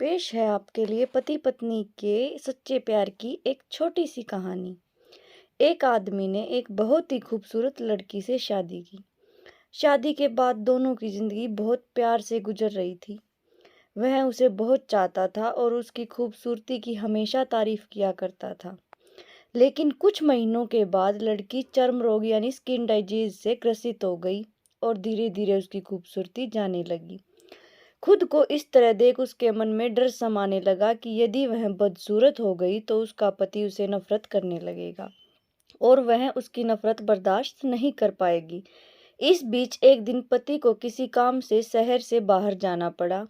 पेश है आपके लिए पति पत्नी के सच्चे प्यार की एक छोटी सी कहानी। एक आदमी ने एक बहुत ही खूबसूरत लड़की से शादी की। शादी के बाद दोनों की जिंदगी बहुत प्यार से गुजर रही थी। वह उसे बहुत चाहता था और उसकी खूबसूरती की हमेशा तारीफ किया करता था। लेकिन कुछ महीनों के बाद लड़की चर्म रोग यानी स्किन डिजीज से ग्रसित हो गई और धीरे धीरे उसकी खूबसूरती जाने लगी। खुद को इस तरह देख उसके मन में डर समाने लगा कि यदि वह बदसूरत हो गई तो उसका पति उसे नफरत करने लगेगा और वह उसकी नफरत बर्दाश्त नहीं कर पाएगी। इस बीच एक दिन पति को किसी काम से शहर से बाहर जाना पड़ा।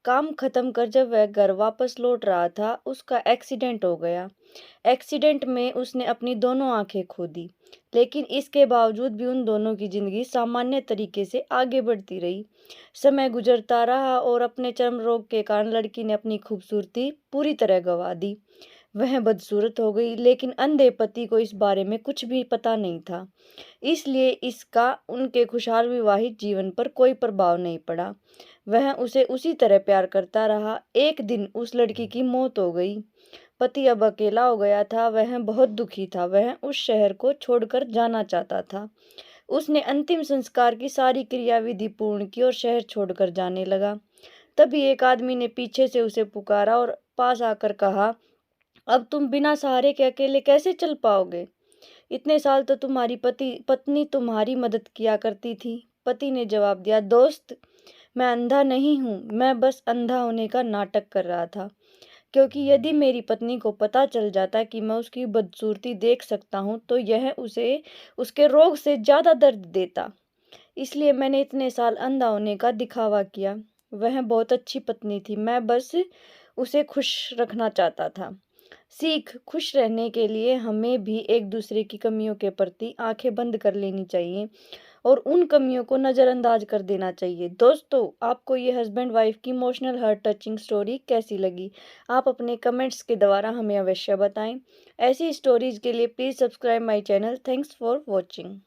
काम खत्म कर जब वह घर वापस लौट रहा था, उसका एक्सीडेंट हो गया। एक्सीडेंट में उसने अपनी दोनों आंखें खो दी, लेकिन इसके बावजूद भी उन दोनों की जिंदगी सामान्य तरीके से आगे बढ़ती रही। समय गुजरता रहा और अपने चर्म रोग के कारण लड़की ने अपनी खूबसूरती पूरी तरह गंवा दी। वह बदसूरत हो गई, लेकिन अंधे पति को इस बारे में कुछ भी पता नहीं था। इसलिए इसका उनके खुशहाल विवाहित जीवन पर कोई प्रभाव नहीं पड़ा। वह उसे उसी तरह प्यार करता रहा। एक दिन उस लड़की की मौत हो गई। पति अब अकेला हो गया था। वह बहुत दुखी था। वह उस शहर को छोड़कर जाना चाहता था। उसने अंतिम संस्कार की सारी क्रियाविधि पूर्ण की और शहर छोड़कर जाने लगा। तभी एक आदमी ने पीछे से उसे पुकारा और पास आकर कहा, अब तुम बिना सहारे के अकेले कैसे चल पाओगे? इतने साल तो तुम्हारी पत्नी तुम्हारी मदद किया करती थी। पति ने जवाब दिया, दोस्त, मैं अंधा नहीं हूँ, मैं बस अंधा होने का नाटक कर रहा था। क्योंकि यदि मेरी पत्नी को पता चल जाता कि मैं उसकी बदसूरती देख सकता हूँ तो यह उसे उसके रोग से ज्यादा दर्द देता। इसलिए मैंने इतने साल अंधा होने का दिखावा किया। वह बहुत अच्छी पत्नी थी, मैं बस उसे खुश रखना चाहता था। सीख, खुश रहने के लिए हमें भी एक दूसरे की कमियों के प्रति आंखें बंद कर लेनी चाहिए और उन कमियों को नज़रअंदाज कर देना चाहिए। दोस्तों, आपको ये हस्बैंड वाइफ की इमोशनल हार्ट टचिंग स्टोरी कैसी लगी? आप अपने कमेंट्स के द्वारा हमें अवश्य बताएं। ऐसी स्टोरीज के लिए please subscribe my channel. Thanks for watching.